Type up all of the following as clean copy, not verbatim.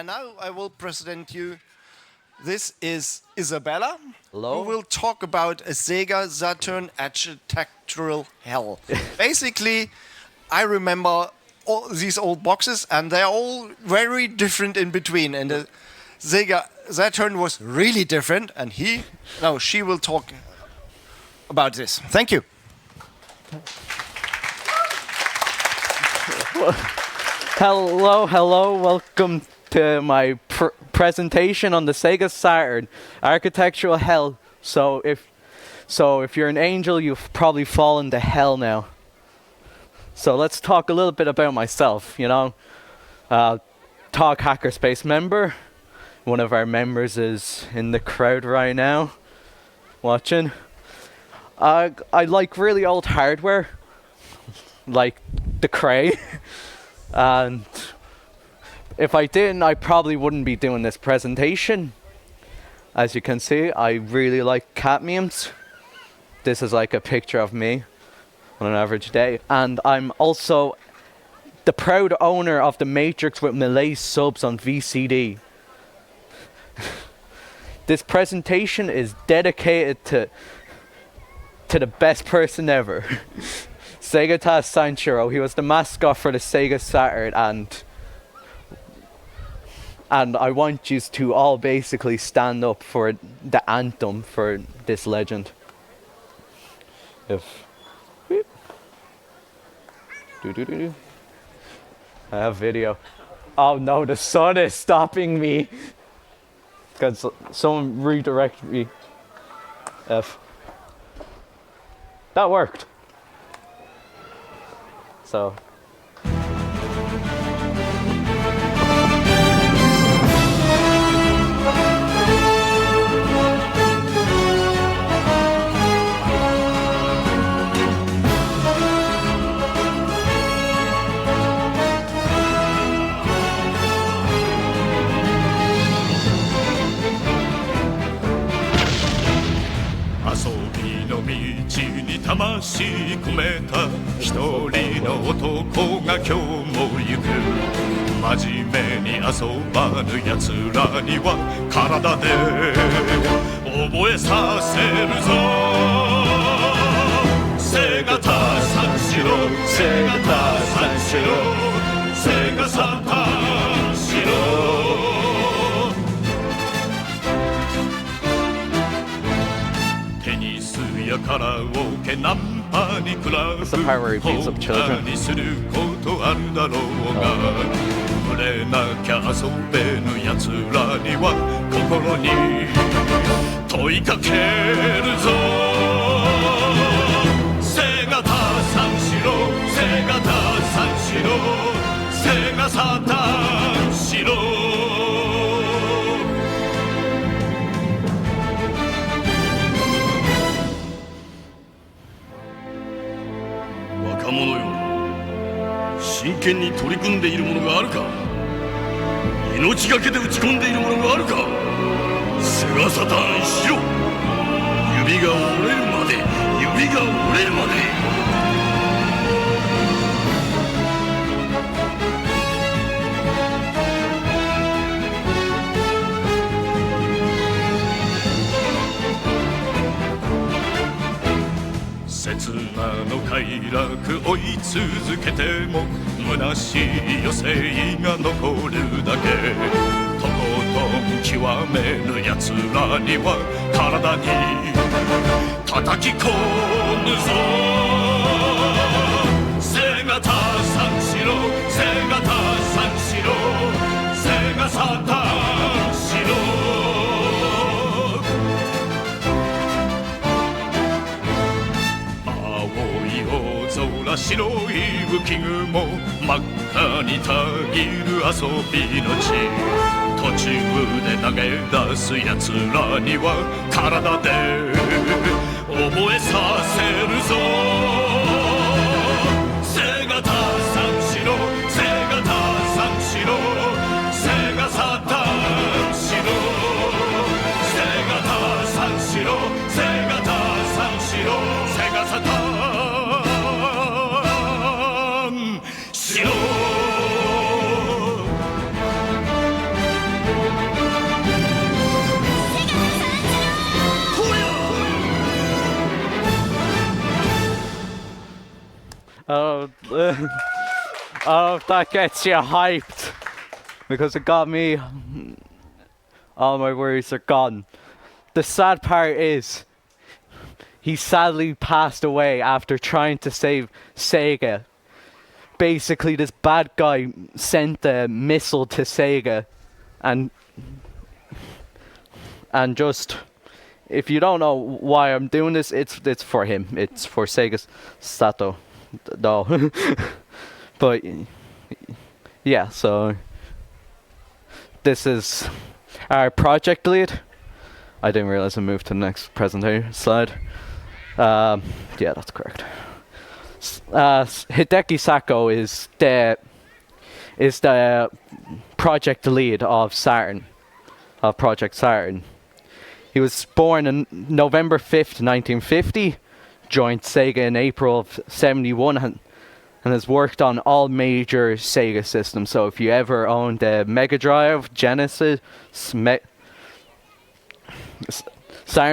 And now I will present you. This is Isabella. Hello. Who will talk about a Sega Saturn architectural hell. Basically, I remember all these old boxes, and they're all very different in between. And the Sega Saturn was really different, and she will talk about this. Thank you. Hello, welcome to my presentation on the Sega Saturn Architectural Hell. So if you're an angel, you've probably fallen to hell now. So let's talk a little bit about myself, Talk Hackerspace member. One of our members is in the crowd right now, watching. I like really old hardware, like the Cray. And if I didn't, I probably wouldn't be doing this presentation. As you can see, I really like cadmiums. This is like a picture of me on an average day. And I'm also the proud owner of the Matrix with Malay subs on VCD. This presentation is dedicated to the best person ever. Sega Sanshiro. He was the mascot for the Sega Saturn, and I want you to all basically stand up for the anthem for this legend. I have video. Oh no, the sun is stopping me. Because someone redirected me. That worked. So. 魂込めた一人の男が今日も行く。真面目に遊ばぬ奴らには体で覚えさせるぞ。セガタ三四郎、セガタ三四郎、セガサタン四郎。カラオケナンパにクラブホーにすることあるだろうが、触れなきゃ遊べぬやつらには心に問いかけるぞ。セガタ三四郎、セガタ三四郎、セガサタン四郎。若者よ、真剣に取り組んでいるものがあるか。命がけで打ち込んでいるものがあるか。セガサターンしろ。指が折れるまで、指が折れるまで。刹那の快楽追い続けても虚しい余生が残るだけ。とことん極めぬ奴らには体に叩き込むぞ。セガタ三四郎、セガタ三四郎、セガサタン四郎。白い浮雲真っ赤にたぎる遊びの地。途中で投げ出す奴らには体で覚えさせるぞ。セガタ三四郎、セガタ三四郎、セガサタン四郎。セガタ三四郎、セガタ三四郎、セガサタンしろ。Oh, oh, if that gets you hyped. Because it got me. All my worries are gone. The sad part is, he sadly passed away after trying to save Sega. Basically, this bad guy sent a missile to Sega, and just, if you don't know why I'm doing this, it's for him. It's for Sega Sato. No. But yeah, so this is our project lead. I didn't realize I moved to the next presentation slide. Yeah, that's correct. Hideki Sako is the project lead of Saturn, of Project Saturn. He was born on November 5th, 1950, joined Sega in April of 71, and has worked on all major Sega systems. So if you ever owned a Mega Drive, Genesis, Saturn,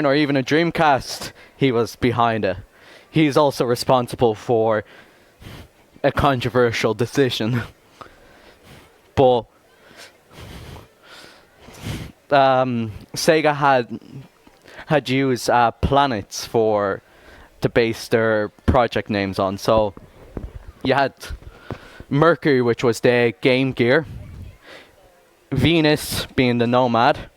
or even a Dreamcast, he was behind it. He's also responsible for a controversial decision. But Sega had used planets to base their project names on. So you had Mercury, which was the Game Gear, Venus being the Nomad,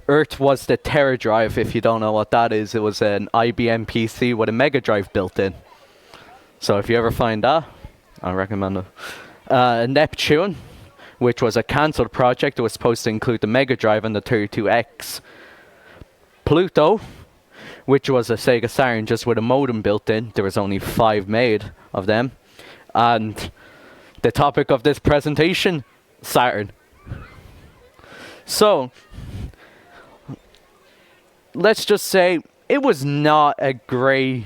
Earth was the Terra Drive. If you don't know what that is, it was an IBM PC with a Mega Drive built in. So if you ever find that, I recommend it. Neptune, which was a cancelled project. It was supposed to include the Mega Drive and the 32X. Pluto, which was a Sega Saturn just with a modem built in. There was only 5 made of them. And the topic of this presentation, Saturn. So let's just say it was not a great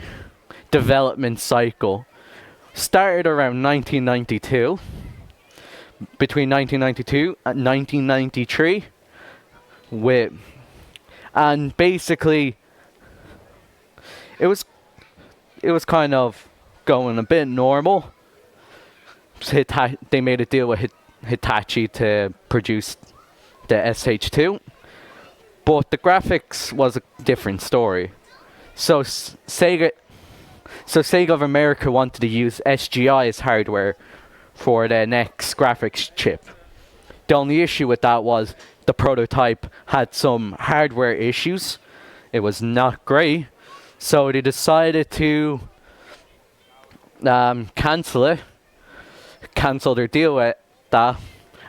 development cycle. Started around 1992. Between 1992 and 1993, and basically it was kind of going a bit normal. They made a deal with Hitachi to produce the SH2, but the graphics was a different story. So Sega of America wanted to use SGI as hardware for the next graphics chip. The only issue with that was the prototype had some hardware issues. It was not great, so they decided to cancel their deal with that,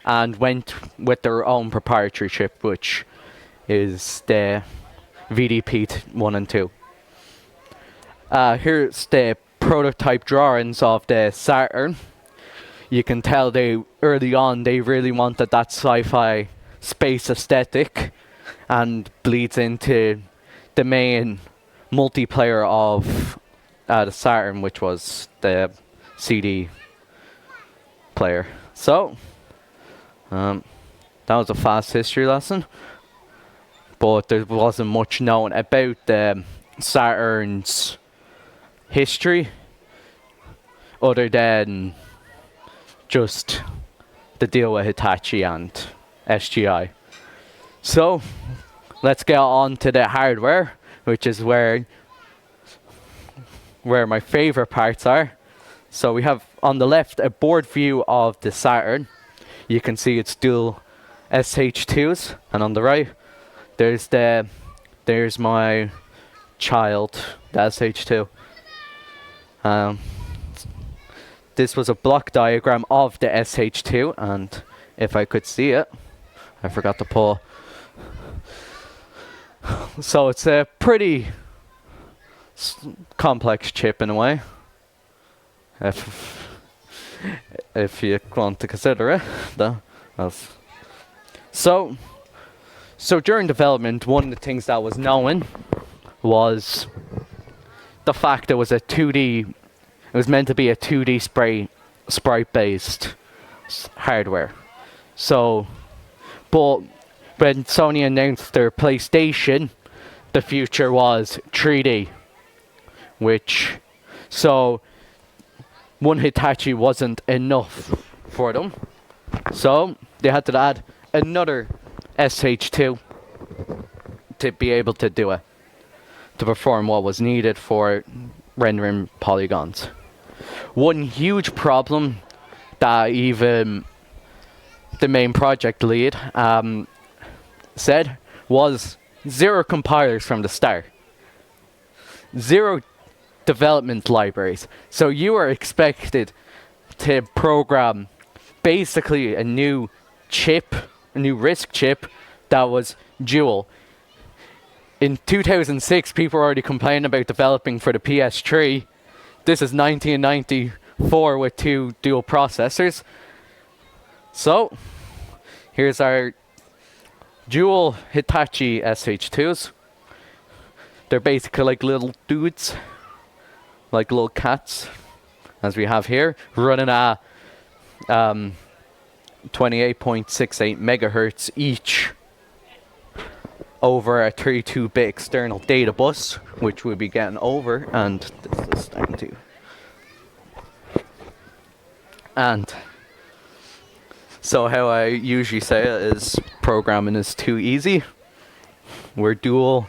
and went with their own proprietary chip, which is the VDP 1 and 2. Here's the prototype drawings of the Saturn. You can tell early on they really wanted that sci-fi space aesthetic, and bleeds into the main multiplayer of the Saturn, which was the CD player. So that was a fast history lesson, but there wasn't much known about the Saturn's history other than just the deal with Hitachi and SGI. So let's get on to the hardware, which is where my favorite parts are. So we have on the left a board view of the Saturn. You can see it's dual SH2s, and on the right there's my child, the SH2. This was a block diagram of the SH2, and if I could see it, I forgot to pull. So it's a pretty complex chip in a way, if you want to consider it. So during development, one of the things that was known was the fact it was a 2D. It was meant to be a 2D sprite-based hardware. So, but when Sony announced their PlayStation, the future was 3D, so one Hitachi wasn't enough for them. So they had to add another SH2 to be able to do it, to perform what was needed for rendering polygons. One huge problem that even the main project lead said was 0 compilers from the start. 0 development libraries. So you are expected to program basically a new chip, a new RISC chip that was dual. In 2006, people were already complaining about developing for the PS3. This is 1994 with 2 dual processors. So, here's our dual Hitachi SH2s. They're basically like little dudes, like little cats, as we have here, running at 28.68 megahertz each over a 32-bit external data bus, which we'll be getting over, and this is down to. And so how I usually say it is, programming is too easy. We're dual.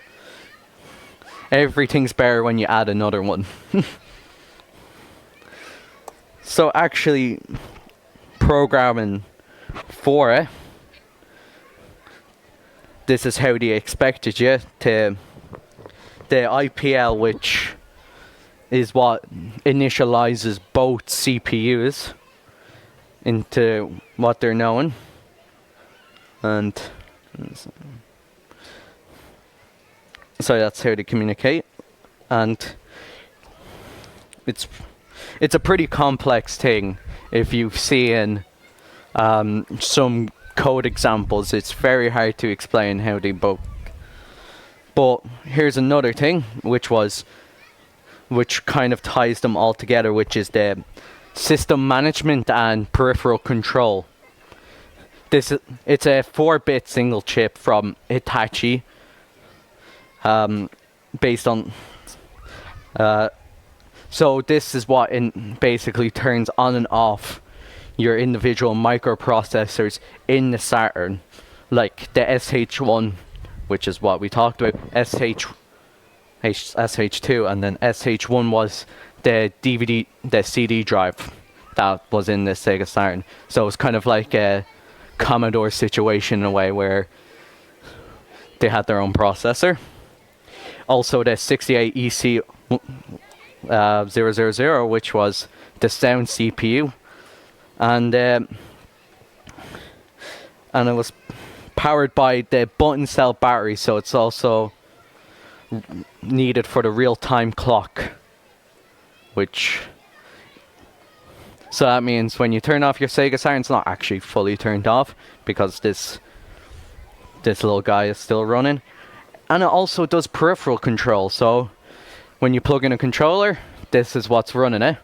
Everything's better when you add another one. So actually, programming for it, this is how they expected you to. The IPL, which is what initializes both CPUs into what they're known, and so that's how they communicate. And it's a pretty complex thing. If you've seen some code examples, it's very hard to explain how they both. But here's another thing, which kind of ties them all together, which is the system management and peripheral control. It's a 4-bit single chip from Hitachi, based on. So this is what basically turns on and off your individual microprocessors in the Saturn, like the SH1, which is what we talked about, SH2, and then SH1 was the CD drive that was in the Sega Saturn. So it's kind of like a Commodore situation in a way, where they had their own processor. Also the 68EC000, which was the sound CPU, and it was powered by the button cell battery, so it's also needed for the real-time clock, so that means when you turn off your Sega Saturn, it's not actually fully turned off, because this little guy is still running. And it also does peripheral control, so when you plug in a controller, this is what's running it.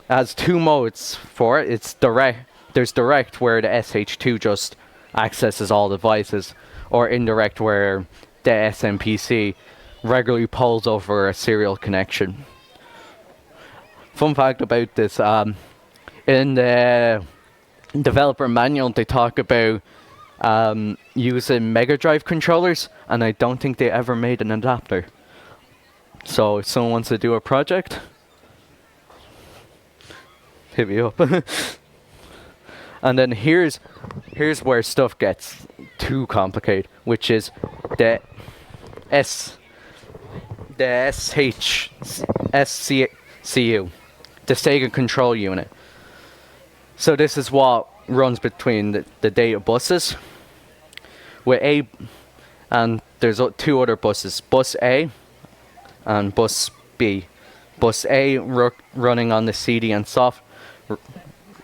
It has 2 modes for it. It's direct. There's direct, where the SH2 just accesses all devices, or indirect, where the SMPC regularly polls over a serial connection. Fun fact about this, in the developer manual, they talk about using Mega Drive controllers, and I don't think they ever made an adapter. So if someone wants to do a project, hit me up. And then here's where stuff gets too complicated, which is the SCU, the Sega Control Unit. So this is what runs between the data buses, with and there's 2 other buses, bus A and bus B. Bus A running on the CD and sorry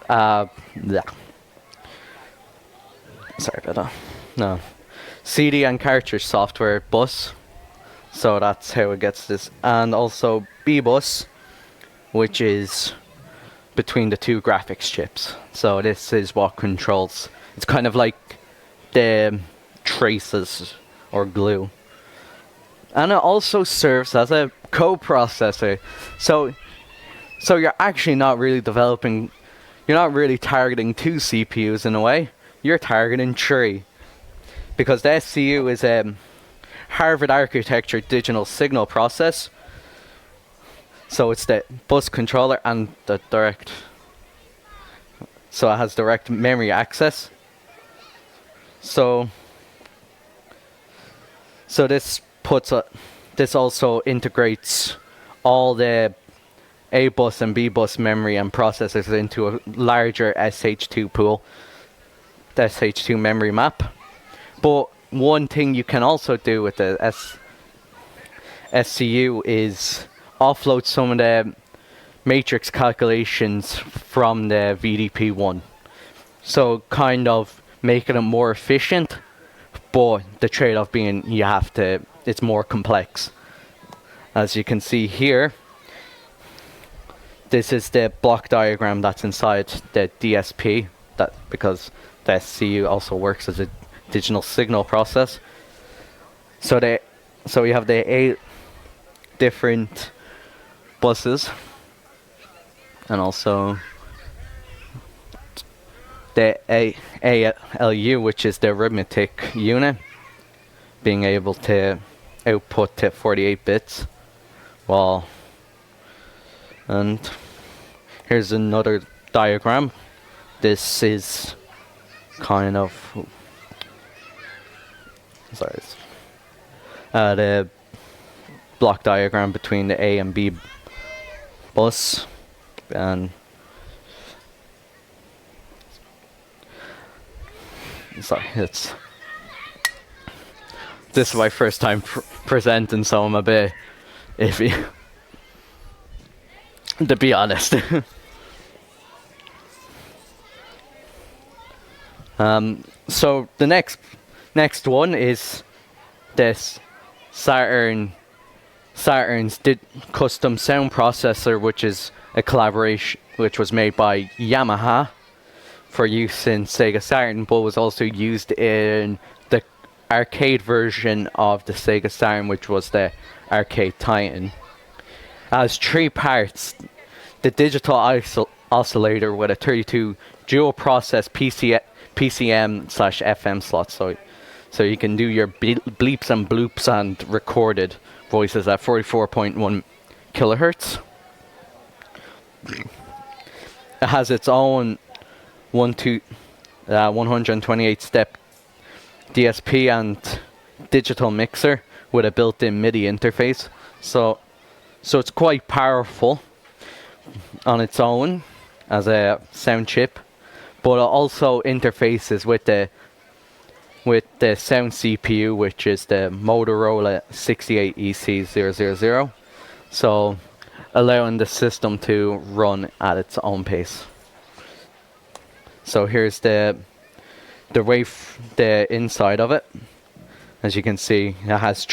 about that. No, CD and cartridge software bus. So that's how it gets this, and also B bus, which is between the 2 graphics chips. So this is what controls. It's kind of like the traces or glue. And it also serves as a coprocessor. So you're actually not really developing, you're not really targeting 2 CPUs in a way, you're targeting 3. Because the SCU is a Harvard Architecture digital signal process. So it's the bus controller and the direct, so it has direct memory access. So this this also integrates all the A bus and B bus memory and processors into a larger SH2 pool, the SH2 memory map. But one thing you can also do with the SCU is offload some of the matrix calculations from the VDP1. So kind of making it more efficient, but the trade-off being it's more complex. As you can see here, this is the block diagram that's inside the DSP, because the SCU also works as a digital signal process. So we have the 8 different buses, and also the ALU, which is the arithmetic unit, being able to output to 48 bits. And here's another diagram. This is kind of the block diagram between the A and B bus, and this is my first time presenting, so I'm a bit iffy, to be honest. So the next one is this Saturn's custom sound processor, which is a collaboration which was made by Yamaha for use in Sega Saturn, but was also used in the arcade version of the Sega Saturn, which was the Arcade Titan. As 3 parts: the digital oscillator with a 32 dual process PCM/FM slot, so you can do your bleeps and bloops and recorded voices at 44.1 kilohertz. It has its own 128 step DSP and digital mixer with a built-in MIDI interface. So it's quite powerful on its own as a sound chip, but it also interfaces with the sound CPU, which is the Motorola 68EC000, so allowing the system to run at its own pace. So here's the inside of it. As you can see, it has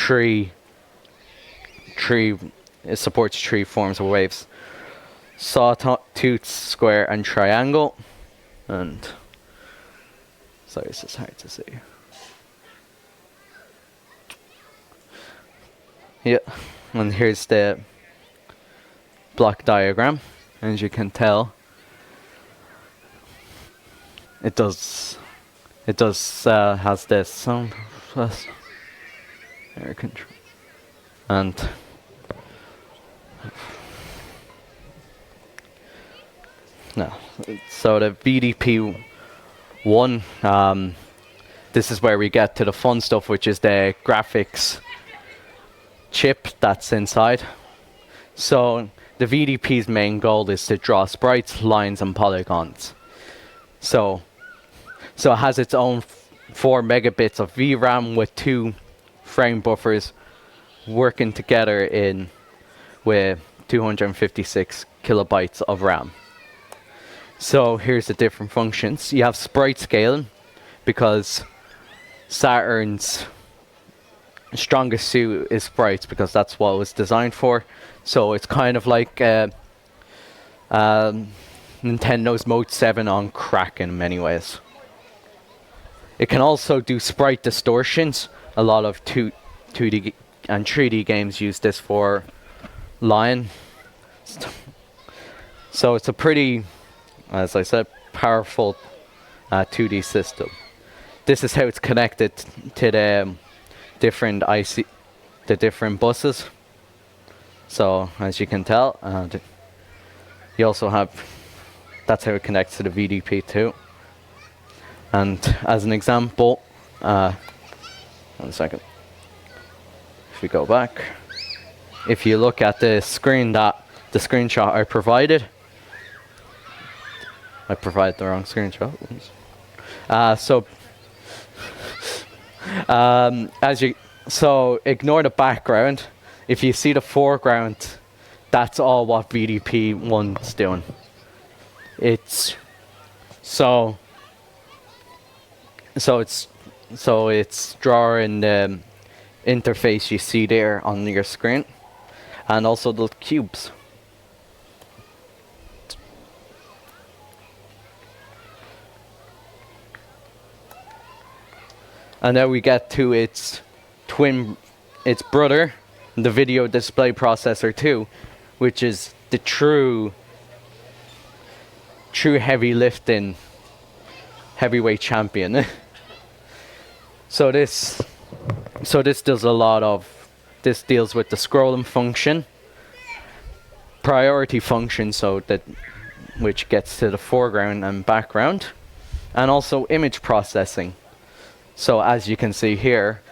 it supports 3 forms of waves: sawtooth, square, and triangle. And sorry, this is hard to see. Yeah, and here's the block diagram. As you can tell, it has this sound air control, and no. So the VDP1, this is where we get to the fun stuff, which is the graphics chip that's inside. So the VDP's main goal is to draw sprites, lines, and polygons. So it has its own 4 megabits of VRAM with 2 frame buffers working together with 256 kilobytes of RAM. So here's the different functions. You have sprite scaling, because Saturn's strongest suit is sprites, because that's what it was designed for. So it's kind of like Nintendo's Mode 7 on crack in many ways. It can also do sprite distortions, a lot of 2D and 3D games use this for line. So it's a pretty, as I said, powerful 2D system. This is how it's connected to the different different buses. So as you can tell, you also have, that's how it connects to the VDP too. And as an example, 1 second. If we go back, if you look at the screen the screenshot I provided the wrong screenshot. So ignore the background. If you see the foreground, that's all what VDP 1's doing. It's drawing the interface you see there on your screen, and also the cubes. And now we get to its brother, the video display processor 2, which is the true heavy-lifting heavyweight champion. So this does a lot of, this deals with the scrolling function, priority function, so that which gets to the foreground and background, and also image processing. So as you can see here,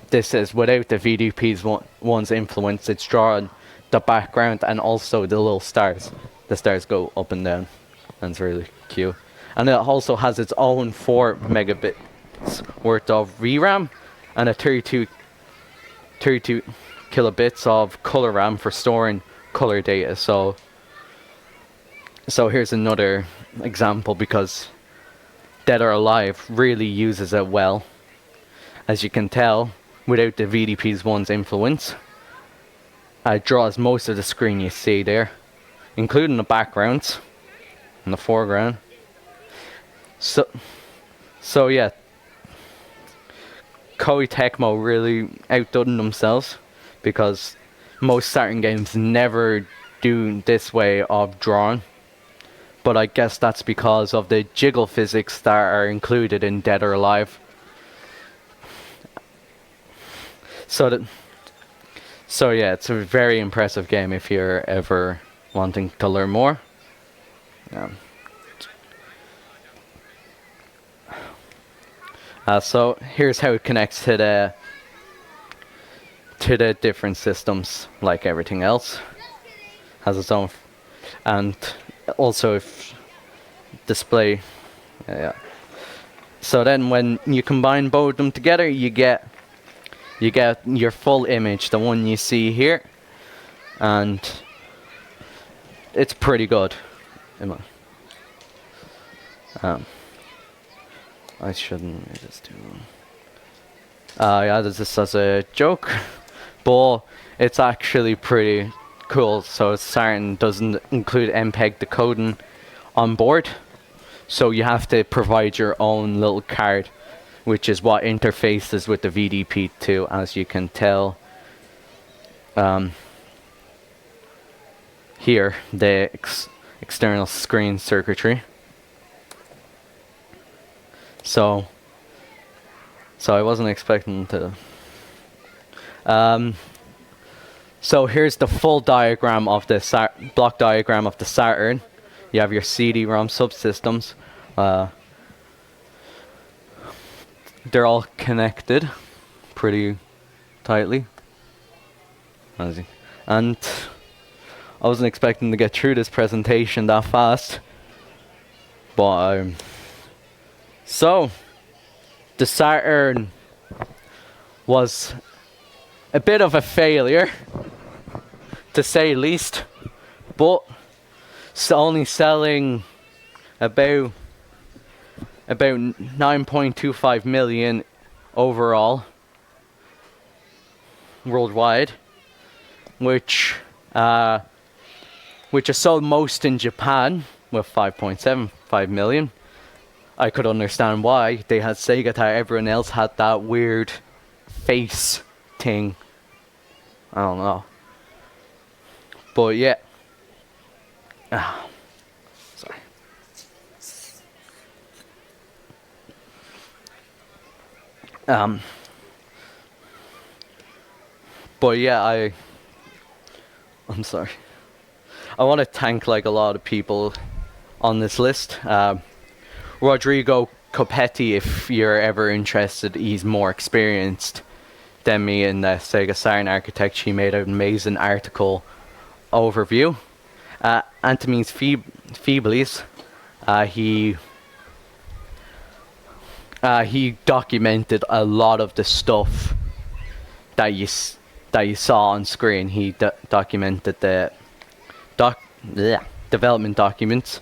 this is without the VDP's one's influence. It's drawing the background and also the little stars. The stars go up and down, and it's really cute. And it also has its own 4 megabits worth of VRAM and a 32 kilobits of color RAM for storing color data. So here's another example, because Dead or Alive really uses it well. As you can tell, without the VDP's one's influence, it draws most of the screen you see there, including the backgrounds and the foreground. So yeah, Koei Tecmo really outdone themselves, because most Saturn games never do this way of drawing. But I guess that's because of the jiggle physics that are included in Dead or Alive. So yeah, it's a very impressive game if you're ever wanting to learn more. So here's how it connects to the different systems, like everything else. Has its own, and also if display. Yeah. So then when you combine both of them together, you get your full image, the one you see here, and it's pretty good. I shouldn't just do. Yeah, this as a joke, but it's actually pretty cool. So Saturn doesn't include MPEG decoding on board, so you have to provide your own little card, which is what interfaces with the VDP2, as you can tell. Here, the external screen circuitry. So I wasn't expecting to. So here's the full diagram of the block diagram of the Saturn. You have your CD-ROM subsystems. They're all connected pretty tightly. And I wasn't expecting to get through this presentation that fast. But so the Saturn was a bit of a failure, to say least, but only selling about 9.25 million overall worldwide, which is sold most in Japan with 5.75 million. I could understand why. They had Sega Saturn. Everyone else had that weird face thing. I don't know. But yeah. Sorry. But yeah, I'm sorry. I want to thank like a lot of people on this list. Rodrigo Copetti, if you're ever interested, he's more experienced than me in the Sega Saturn Architecture. He made an amazing article overview. Antomenes Feeblis, he documented a lot of the stuff that you saw on screen. He documented the development documents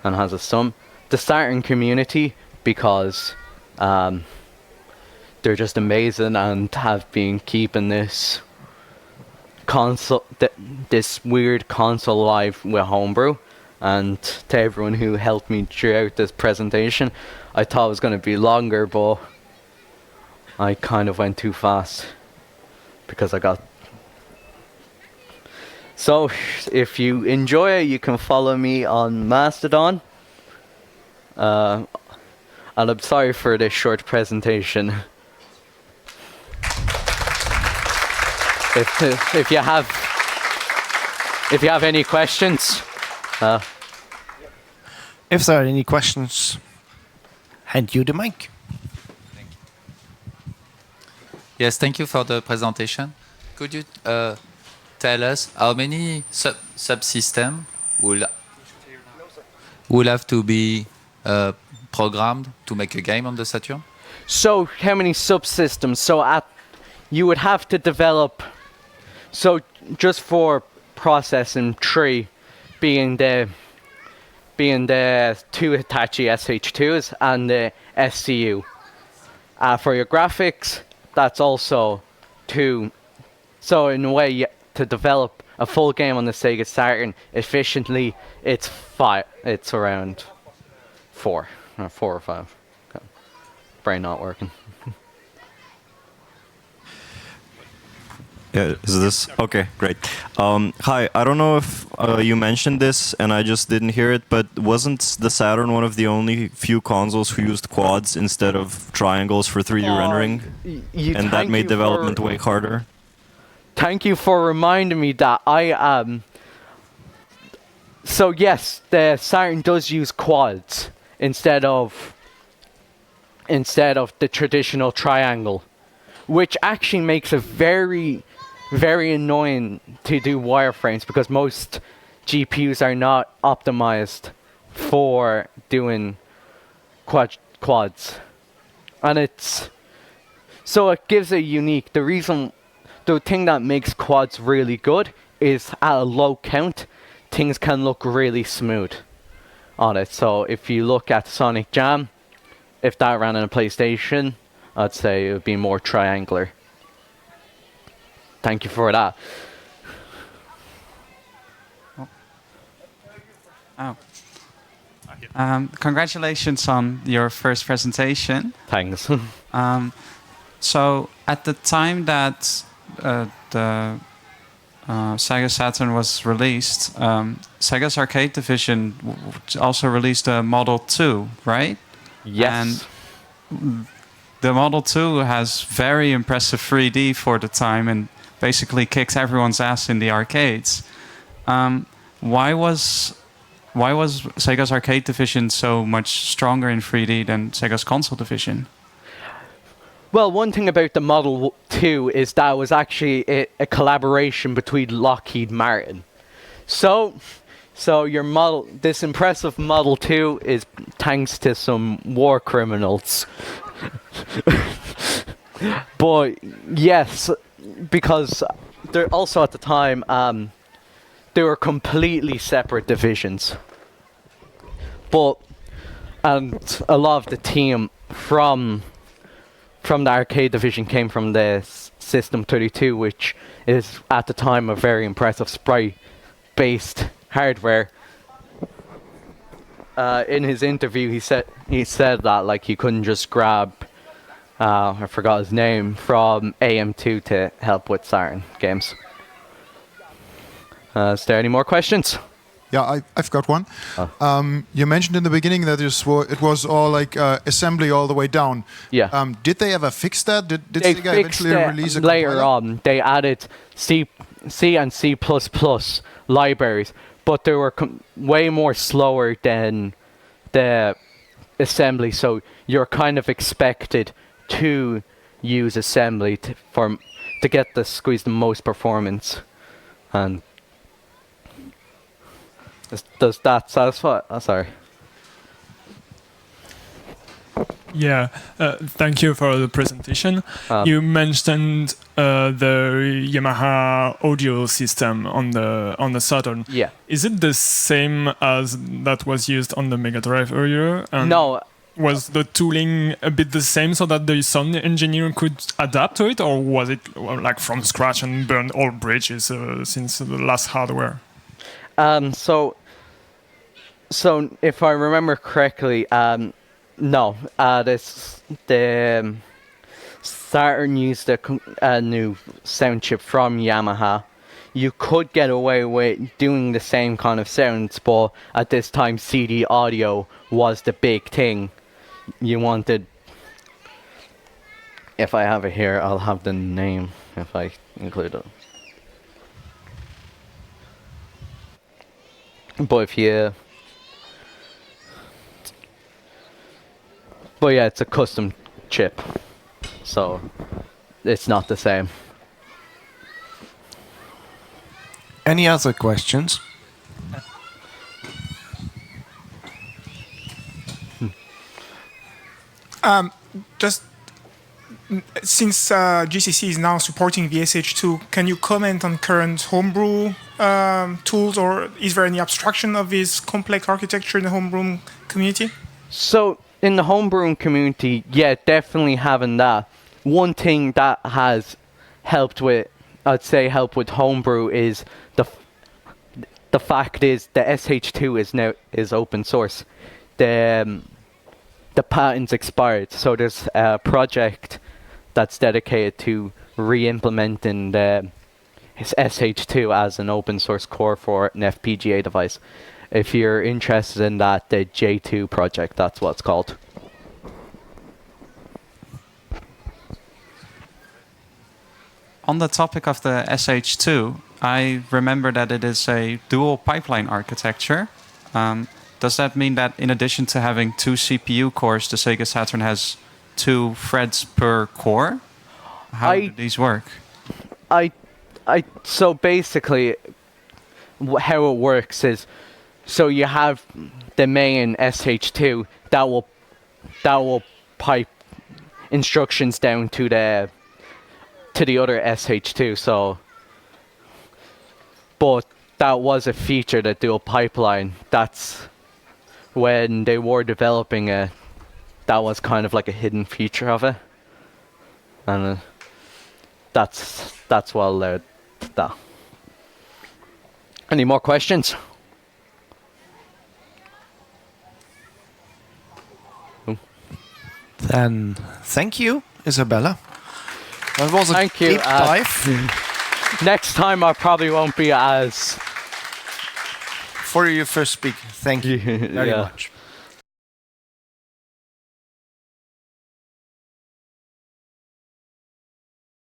and has a sum. The Saturn community, because they're just amazing and have been keeping this console, this weird console alive with homebrew. And to everyone who helped me throughout this presentation, I thought it was going to be longer, but I kind of went too fast because I got. So if you enjoy it, you can follow me on Mastodon. And I'm sorry for this short presentation. If you have any questions, if there are any questions, hand you the mic. Yes, thank you for the presentation. Could you tell us how many subsystems will have to be programmed to make a game on the Saturn? So how many subsystems? So you would have to develop. So just for processing 3, being the 2 Hitachi SH2s and the SCU. For your graphics, that's also 2. So in a way, to develop a full game on the Sega Saturn efficiently, it's 5. It's around 4 or 5. Okay. Brain not working. Yeah, is this okay? Great. Hi, I don't know if you mentioned this and I just didn't hear it, but wasn't the Saturn one of the only few consoles who used quads instead of triangles for 3D rendering? And that made development way harder? Thank you for reminding me that I So yes, the Saturn does use quads instead of the traditional triangle, which actually makes it very, very annoying to do wireframes because most GPUs are not optimized for doing quads, and it gives it unique. The thing that makes quads really good is at a low count, things can look really smooth on it. So if you look at Sonic Jam, if that ran on a PlayStation, I'd say it would be more triangular. Thank you for that. Congratulations on your first presentation. Thanks. So at the time that the Sega Saturn was released, Sega's arcade division also released a Model 2, right? Yes. And the Model 2 has very impressive 3D for the time and basically kicks everyone's ass in the arcades. Why was Sega's arcade division so much stronger in 3D than Sega's console division? Well, one thing about the Model 2 is that it was actually a collaboration between Lockheed Martin. So your this impressive Model 2 is thanks to some war criminals. But yes, because they're also at the time they were completely separate divisions. And a lot of the team from the arcade division came from the System 32, which is at the time a very impressive sprite-based hardware. In his interview, he said that like you couldn't just grab I forgot his name, from AM2 to help with Saturn games. Is there any more questions? Yeah, I've got one. You mentioned in the beginning that it was all like assembly all the way down. Yeah. Did they ever fix that? Did They Sega fixed eventually it release a later compiler? on. They added C and C++ libraries, but they were way more slower than the assembly. So you're kind of expected to use assembly to get squeeze the most performance. And does that satisfy? Sorry. Yeah, thank you for the presentation. You mentioned the Yamaha audio system on the Saturn. Yeah. Is it the same as that was used on the Mega Drive earlier? And No. Was the tooling a bit the same so that the sound engineer could adapt to it, or was it like from scratch and burn all bridges since the last hardware? So if I remember correctly, no, the Saturn used a new sound chip from Yamaha. You could get away with doing the same kind of sounds, but at this time CD audio was the big thing. You wanted, if I have it here, I'll have the name if I include it. But yeah, it's a custom chip, so it's not the same. Any other questions? Just since GCC is now supporting the SH2, can you comment on current homebrew tools, or is there any abstraction of this complex architecture in the homebrew community? So in the homebrewing community, yeah, definitely having that. One thing that has helped with homebrew is the fact is the SH2 is open source. The patent's expired, so there's a project that's dedicated to re-implementing the SH2 as an open source core for an FPGA device. If you're interested in that, the J2 project, that's what it's called. On the topic of the SH2, I remember that it is a dual pipeline architecture. Does that mean that in addition to having 2 CPU cores, the Sega Saturn has 2 threads per core? How do these work? So basically, how it works is, so you have the main SH2 that will pipe instructions down to the other SH2. So, but that was a feature, the dual pipeline. That's when they were developing it. That was kind of like a hidden feature of it, and that's what allowed that. Any more questions? Then thank you, Isabella. That was a Thank you, deep dive. Next time I probably won't be as... For your first speak, thank you very much.